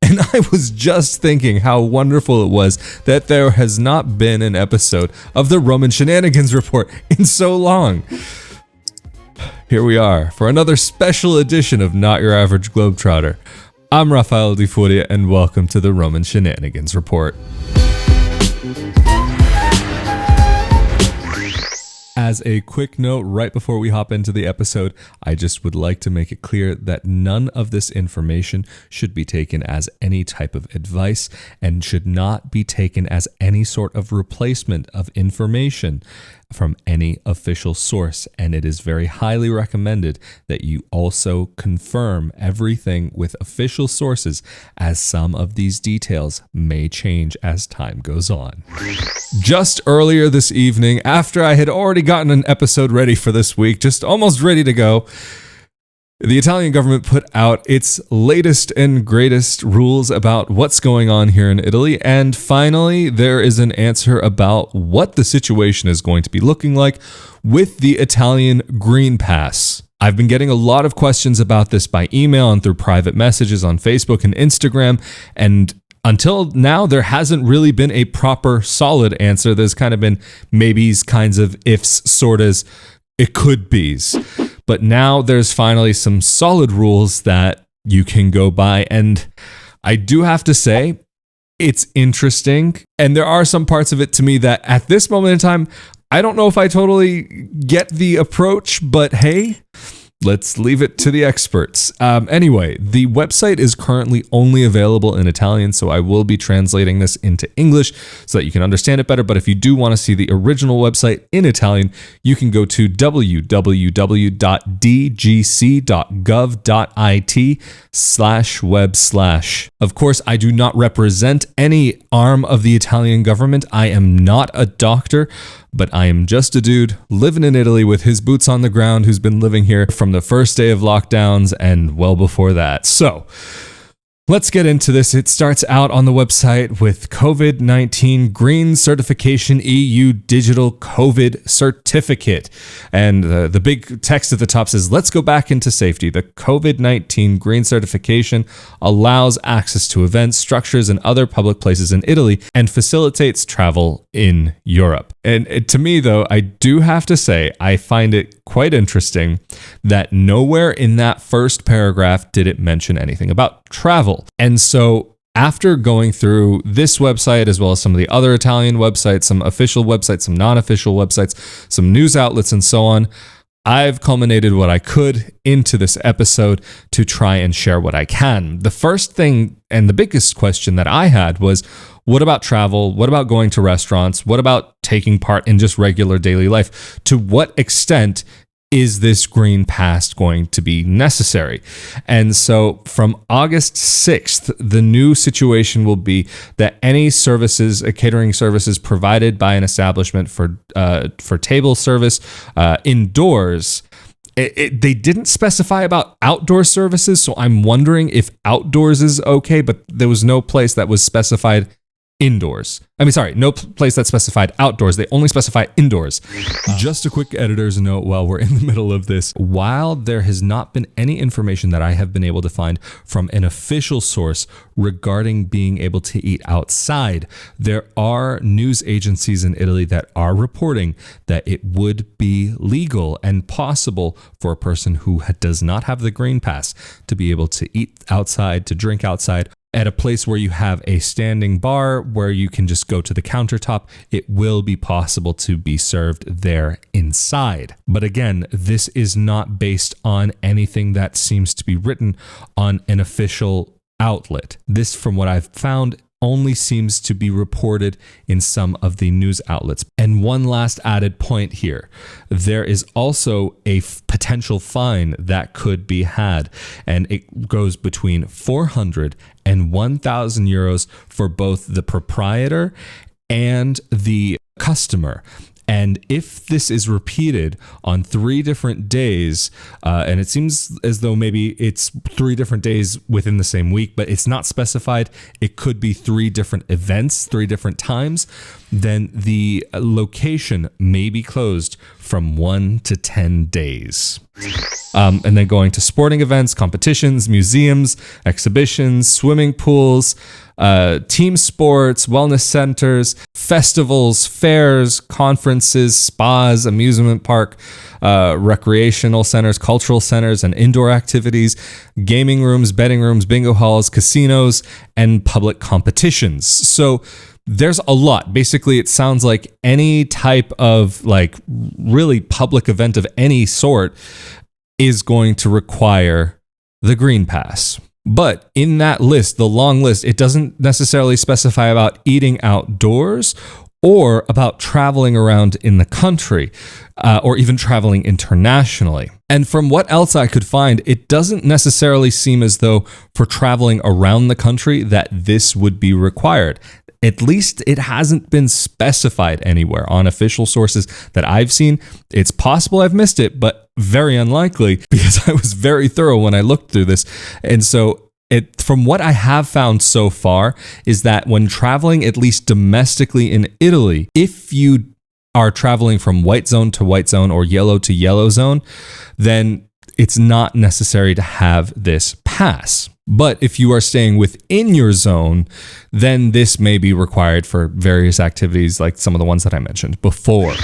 And I was just thinking how wonderful it was that there has not been an episode of the Roman Shenanigans Report in so long. Here we are for another special edition of Not Your Average Globetrotter. I'm Rafael di Furia, and welcome to the Roman Shenanigans Report. As a quick note, right before we hop into the episode, I just would like to make it clear that none of this information should be taken as any type of advice and should not be taken as any sort of replacement of information from any official source. And it is very highly recommended that you also confirm everything with official sources, as some of these details may change as time goes on. Just earlier this evening, after I had already gotten an episode ready for this week, just almost ready to go, the Italian government put out its latest and greatest rules about what's going on here in Italy, and finally there is an answer about what the situation is going to be looking like with the Italian Green Pass. I've been getting a lot of questions about this by email and through private messages on Facebook and Instagram, and until now, there hasn't really been a proper, solid answer. There's kind of been maybes, kinds of ifs, sortas, it could be's. But now there's finally some solid rules that you can go by. And I do have to say, it's interesting. And there are some parts of it to me that at this moment in time, I don't know if I totally get the approach, but hey, let's leave it to the experts. Anyway, the website is currently only available in Italian, so I will be translating this into English so that you can understand it better. But if you do want to see the original website in Italian, you can go to www.dgc.gov.it/web/. Of course, I do not represent any arm of the Italian government. I am not a doctor, but I am just a dude living in Italy with his boots on the ground who's been living here from the first day of lockdowns and well before that. So let's get into this. It starts out on the website with COVID-19 Green Certification EU Digital COVID Certificate. And the big text at the top says, let's go back into safety. The COVID-19 Green Certification allows access to events, structures, and other public places in Italy and facilitates travel in Europe. And to me, though, I do have to say, I find it quite interesting that nowhere in that first paragraph did it mention anything about travel. And so after going through this website, as well as some of the other Italian websites, some official websites, some non-official websites, some news outlets, and so on, I've culminated what I could into this episode to try and share what I can. The first thing and the biggest question that I had was, what about travel? What about going to restaurants? What about taking part in just regular daily life? To what extent is this green pass going to be necessary? And so from August 6th, the new situation will be that any services, catering services provided by an establishment for table service indoors, they didn't specify about outdoor services, so I'm wondering if outdoors is okay, but there was no place that was specified indoors. No place that specified outdoors. They only specify indoors. Just a quick editor's note while we're in the middle of this. While there has not been any information that I have been able to find from an official source regarding being able to eat outside, there are news agencies in Italy that are reporting that it would be legal and possible for a person who does not have the Green Pass to be able to eat outside, to drink outside, at a place where you have a standing bar where you can just go to the countertop. It will be possible to be served there inside. But again, this is not based on anything that seems to be written on an official outlet. This, from what I've found, only seems to be reported in some of the news outlets. And one last added point here. There is also a potential fine that could be had, and it goes between 400 and 1,000 euros for both the proprietor and the customer. And if this is repeated on 3 different days, and it seems as though maybe it's 3 different days within the same week, but it's not specified, it could be 3 different events, 3 different times, then the location may be closed from 1 to 10 days. And then going to sporting events, competitions, museums, exhibitions, swimming pools, team sports, wellness centers, festivals, fairs, conferences, spas, amusement park, recreational centers, cultural centers, and indoor activities, gaming rooms, betting rooms, bingo halls, casinos, and public competitions. So there's a lot. Basically, it sounds like any type of like really public event of any sort is going to require the green pass. But in that list, the long list, it doesn't necessarily specify about eating outdoors or about traveling around in the country or even traveling internationally. And from what else I could find, it doesn't necessarily seem as though for traveling around the country that this would be required. At least it hasn't been specified anywhere on official sources that I've seen. It's possible I've missed it, but very unlikely because I was very thorough when I looked through this. And so from what I have found so far is that when traveling, at least domestically in Italy, if you are traveling from white zone to white zone or yellow to yellow zone, then it's not necessary to have this pass. But if you are staying within your zone, then this may be required for various activities like some of the ones that I mentioned before.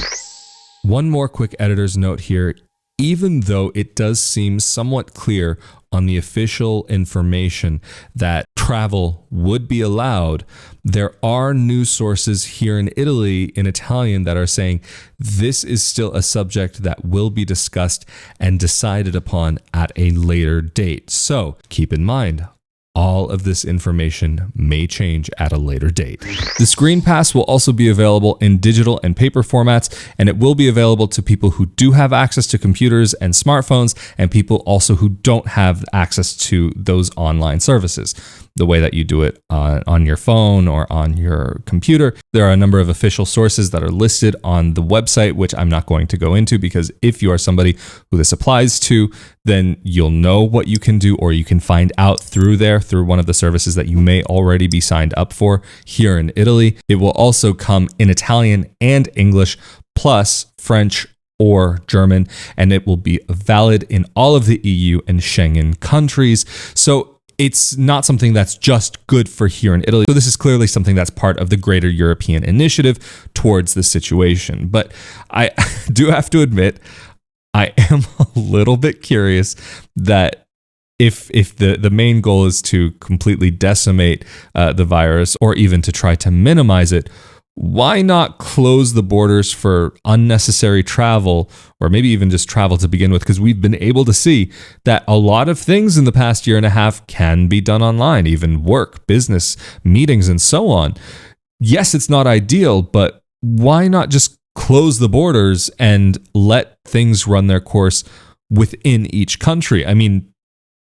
One more quick editor's note here. Even though it does seem somewhat clear on the official information that travel would be allowed, there are news sources here in Italy in Italian that are saying this is still a subject that will be discussed and decided upon at a later date. So keep in mind, all of this information may change at a later date. This green pass will also be available in digital and paper formats, and it will be available to people who do have access to computers and smartphones, and people also who don't have access to those online services. The way that you do it on your phone or on your computer. There are a number of official sources that are listed on the website, which I'm not going to go into because if you are somebody who this applies to, then you'll know what you can do, or you can find out through one of the services that you may already be signed up for here in Italy. It will also come in Italian and English, plus French or German, and it will be valid in all of the EU and Schengen countries. So it's not something that's just good for here in Italy. So this is clearly something that's part of the greater European initiative towards the situation. But I do have to admit, I am a little bit curious that if the main goal is to completely decimate the virus or even to try to minimize it, why not close the borders for unnecessary travel, or maybe even just travel to begin with? Because we've been able to see that a lot of things in the past year and a half can be done online, even work, business, meetings, and so on. Yes, it's not ideal, but why not just close the borders and let things run their course within each country? I mean,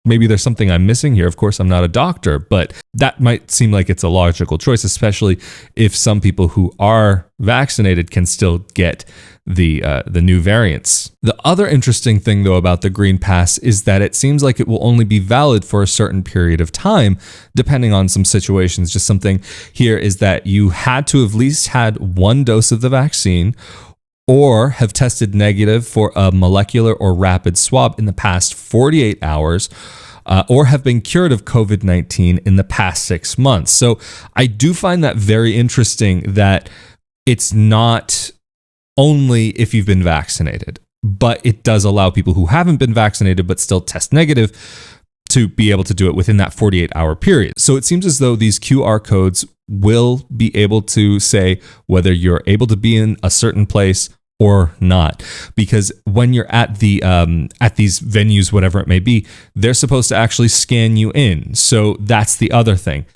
maybe there's something I'm missing here. Of course, I'm not a doctor, but that might seem like it's a logical choice, especially if some people who are vaccinated can still get the new variants. The other interesting thing, though, about the Green Pass is that it seems like it will only be valid for a certain period of time, depending on some situations. Just something here is that you had to have at least had one dose of the vaccine or have tested negative for a molecular or rapid swab in the past 48 hours, or have been cured of COVID-19 in the past 6 months. So I do find that very interesting that it's not only if you've been vaccinated, but it does allow people who haven't been vaccinated but still test negative to be able to do it within that 48-hour period. So it seems as though these QR codes will be able to say whether you're able to be in a certain place or not, because when you're at the at these venues, whatever it may be, they're supposed to actually scan you in. So that's the other thing.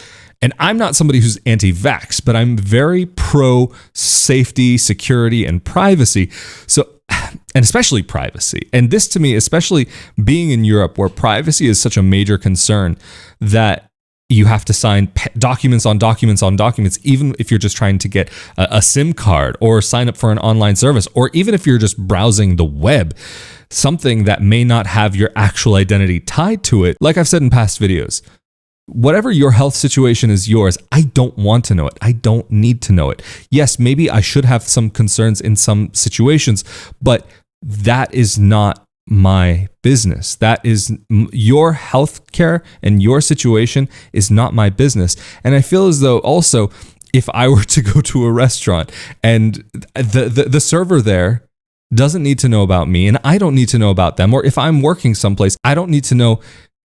And I'm not somebody who's anti-vax, but I'm very pro safety, security, and privacy. So, and especially privacy. And this to me, especially being in Europe where privacy is such a major concern, that you have to sign documents on documents on documents, even if you're just trying to get a SIM card or sign up for an online service, or even if you're just browsing the web, something that may not have your actual identity tied to it. Like I've said in past videos, whatever your health situation is yours. I don't want to know it. I don't need to know it. Yes, maybe I should have some concerns in some situations, but that is not my business. That is your health care, and your situation is not my business. And I feel as though also, if I were to go to a restaurant and the server there doesn't need to know about me and I don't need to know about them, or if I'm working someplace, I don't need to know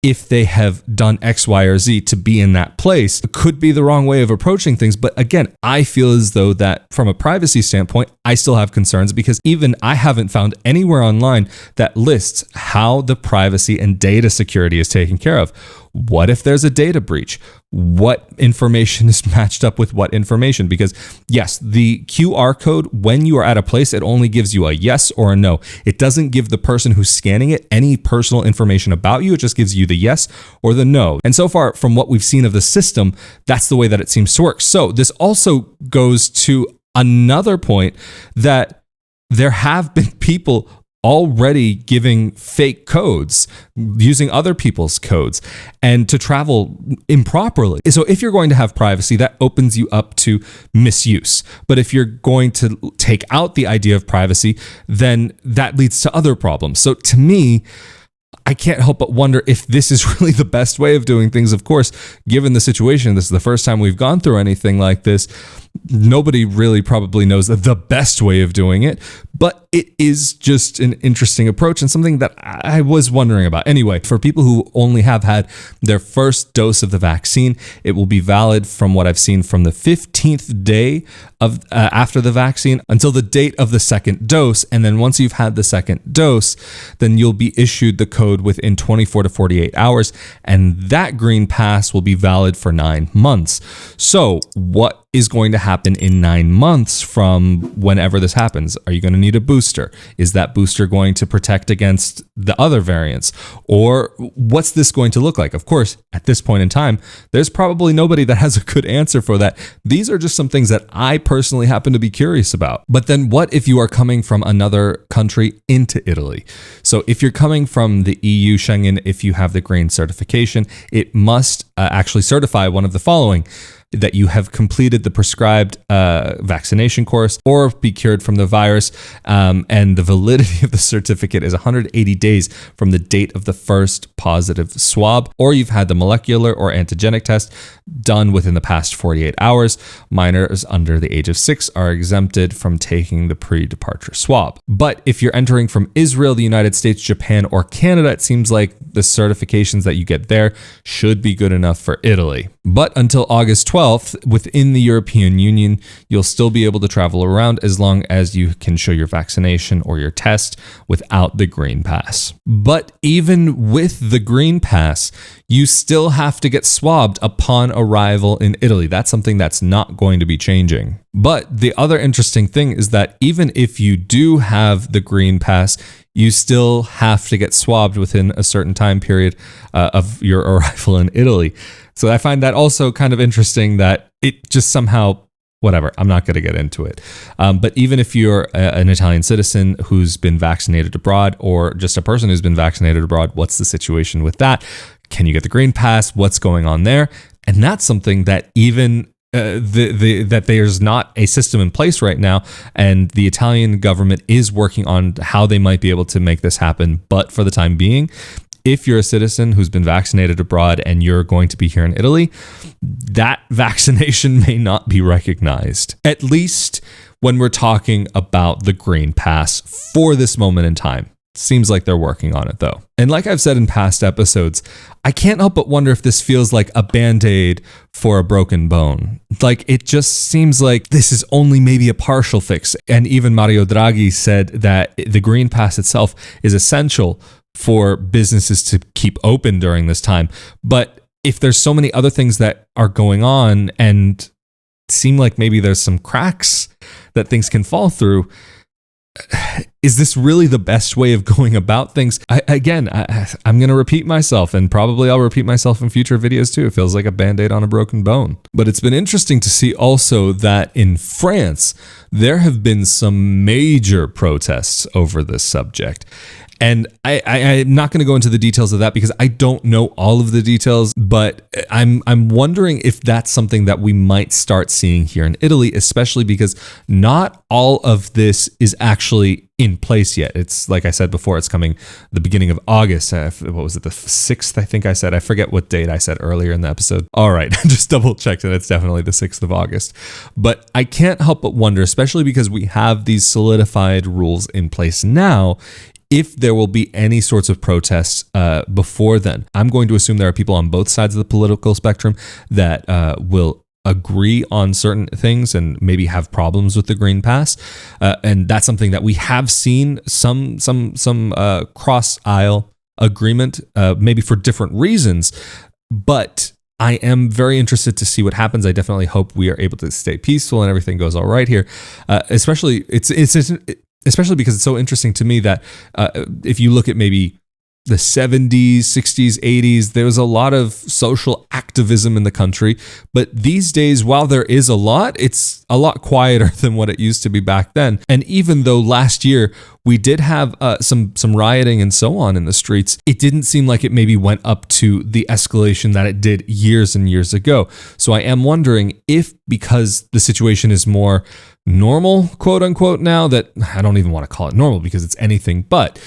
if they have done X, Y, or Z to be in that place. It could be the wrong way of approaching things. But again, I feel as though that from a privacy standpoint, I still have concerns, because even I haven't found anywhere online that lists how the privacy and data security is taken care of. What if there's a data breach? What information is matched up with what information? Because yes, the QR code, when you are at a place, it only gives you a yes or a no. It doesn't give the person who's scanning it any personal information about you. It just gives you the yes or the no. And so far, from what we've seen of the system, that's the way that it seems to work. So this also goes to another point, that there have been people already giving fake codes, using other people's codes, and to travel improperly. So if you're going to have privacy, that opens you up to misuse. But if you're going to take out the idea of privacy, then that leads to other problems. So to me, I can't help but wonder if this is really the best way of doing things. Of course, given the situation, this is the first time we've gone through anything like this. Nobody really probably knows the best way of doing it, but it is just an interesting approach and something that I was wondering about. Anyway, for people who only have had their first dose of the vaccine, it will be valid from what I've seen from the 15th day of after the vaccine until the date of the second dose. And then once you've had the second dose, then you'll be issued the code within 24 to 48 hours. And that green pass will be valid for 9 months. So what is going to happen in 9 months from whenever this happens? Are you going to need a booster? Is that booster going to protect against the other variants? Or what's this going to look like? Of course, at this point in time, there's probably nobody that has a good answer for that. These are just some things that I personally happen to be curious about. But then what if you are coming from another country into Italy? So if you're coming from the EU Schengen, if you have the green certification, it must actually certify one of the following: that you have completed the prescribed vaccination course or be cured from the virus. And the validity of the certificate is 180 days from the date of the first positive swab, or you've had the molecular or antigenic test done within the past 48 hours. Minors under the age of 6 are exempted from taking the pre-departure swab. But if you're entering from Israel, the United States, Japan, or Canada, it seems like the certifications that you get there should be good enough for Italy. But until August 12th, within the European Union, you'll still be able to travel around as long as you can show your vaccination or your test without the green pass. But even with the green pass, you still have to get swabbed upon arrival in Italy. That's something that's not going to be changing. But the other interesting thing is that even if you do have the green pass, you still have to get swabbed within a certain time period of your arrival in Italy. So I find that also kind of interesting, that it just somehow, whatever, I'm not going to get into it. But even if you're an Italian citizen who's been vaccinated abroad, or just a person who's been vaccinated abroad, what's the situation with that? Can you get the green pass? What's going on there? And that's something that even that there's not a system in place right now, and the Italian government is working on how they might be able to make this happen. But for the time being, if you're a citizen who's been vaccinated abroad and you're going to be here in Italy, that vaccination may not be recognized, at least when we're talking about the green pass for this moment in time. Seems like they're working on it though. And like I've said in past episodes, I can't help but wonder if this feels like a band-aid for a broken bone. Like, it just seems like this is only maybe a partial fix. And even Mario Draghi said that the green pass itself is essential for businesses to keep open during this time. But if there's so many other things that are going on and seem like maybe there's some cracks that things can fall through, is this really the best way of going about things? I'm going to repeat myself, and probably I'll repeat myself in future videos too. It feels like a band-aid on a broken bone. But it's been interesting to see also that in France, there have been some major protests over this subject. And I'm not going to go into the details of that because I don't know all of the details, but I'm wondering if that's something that we might start seeing here in Italy, especially because not all of this is actually in place yet. It's like I said before, it's coming the beginning of August. What was it, the 6th, I think I said? I forget what date I said earlier in the episode. All right, just double checked and it's definitely the 6th of August. But I can't help but wonder, especially because we have these solidified rules in place now, if there will be any sorts of protests before then. I'm going to assume there are people on both sides of the political spectrum that will agree on certain things and maybe have problems with the Green Pass. And that's something that we have seen some cross aisle agreement, maybe for different reasons. But I am very interested to see what happens. I definitely hope we are able to stay peaceful and everything goes all right here. Especially because it's so interesting to me that if you look at maybe the 70s, 60s, 80s, there was a lot of social activism in the country. But these days, while there is a lot, it's a lot quieter than what it used to be back then. And even though last year we did have some rioting and so on in the streets, it didn't seem like it maybe went up to the escalation that it did years and years ago. So I am wondering if, because the situation is more normal, quote unquote, now, that I don't even want to call it normal because it's anything but,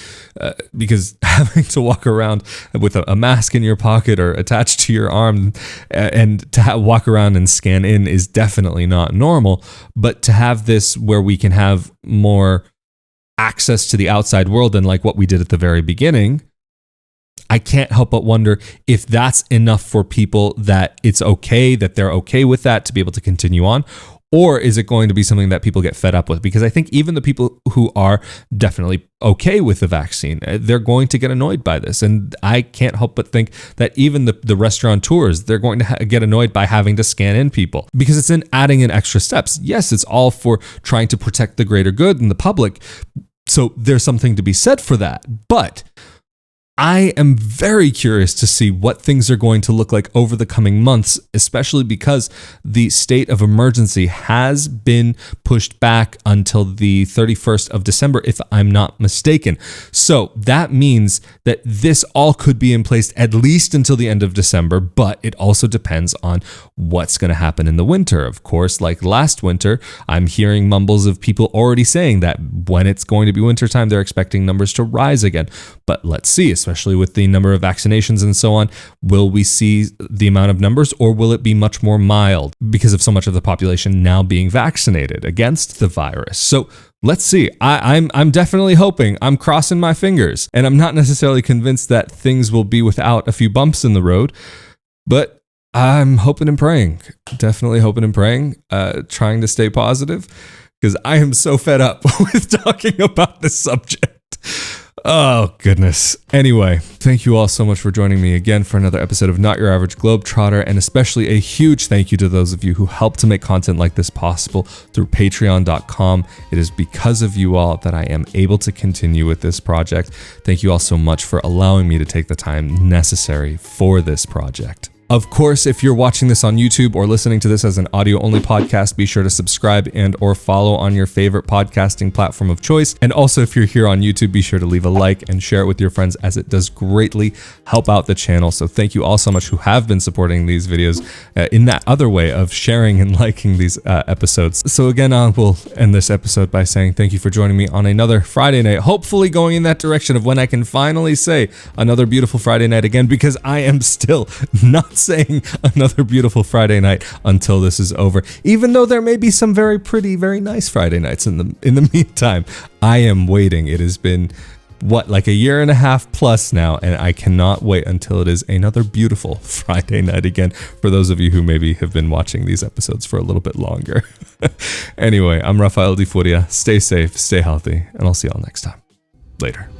because having to walk around with a mask in your pocket or attached to your arm and to walk around and scan in is definitely not normal. But to have this where we can have more access to the outside world than like what we did at the very beginning, I can't help but wonder if that's enough for people that it's okay, that they're okay with that to be able to continue on. Or is it going to be something that people get fed up with? Because I think even the people who are definitely okay with the vaccine, they're going to get annoyed by this. And I can't help but think that even the restaurateurs, they're going to get annoyed by having to scan in people because it's in adding in extra steps. Yes, it's all for trying to protect the greater good and the public. So there's something to be said for that. But I am very curious to see what things are going to look like over the coming months, especially because the state of emergency has been pushed back until the 31st of December, if I'm not mistaken. So that means that this all could be in place at least until the end of December, but it also depends on what's going to happen in the winter. Of course, like last winter, I'm hearing mumbles of people already saying that when it's going to be wintertime, they're expecting numbers to rise again. But let's see, especially with the number of vaccinations and so on, will we see the amount of numbers, or will it be much more mild because of so much of the population now being vaccinated against the virus? So let's see. I'm definitely hoping, I'm crossing my fingers, and I'm not necessarily convinced that things will be without a few bumps in the road, but I'm hoping and praying, definitely hoping and praying, trying to stay positive, because I am so fed up with talking about this subject. Oh, goodness. Anyway, thank you all so much for joining me again for another episode of Not Your Average Globetrotter, and especially a huge thank you to those of you who help to make content like this possible through patreon.com. It is because of you all that I am able to continue with this project. Thank you all so much for allowing me to take the time necessary for this project. Of course, if you're watching this on YouTube or listening to this as an audio-only podcast, be sure to subscribe and or follow on your favorite podcasting platform of choice. And also, if you're here on YouTube, be sure to leave a like and share it with your friends, as it does greatly help out the channel. So thank you all so much who have been supporting these videos in that other way of sharing and liking these episodes. So again, we'll end this episode by saying thank you for joining me on another Friday night, hopefully going in that direction of when I can finally say another beautiful Friday night again, because I am still not saying another beautiful Friday night until this is over, even though there may be some very pretty, very nice Friday nights in the meantime. I am waiting. It has been like a year and a half plus now, and I cannot wait until it is another beautiful Friday night again, for those of you who maybe have been watching these episodes for a little bit longer. Anyway, I'm Rafael di Furia. Stay safe, stay healthy, and I'll see you all next time. Later.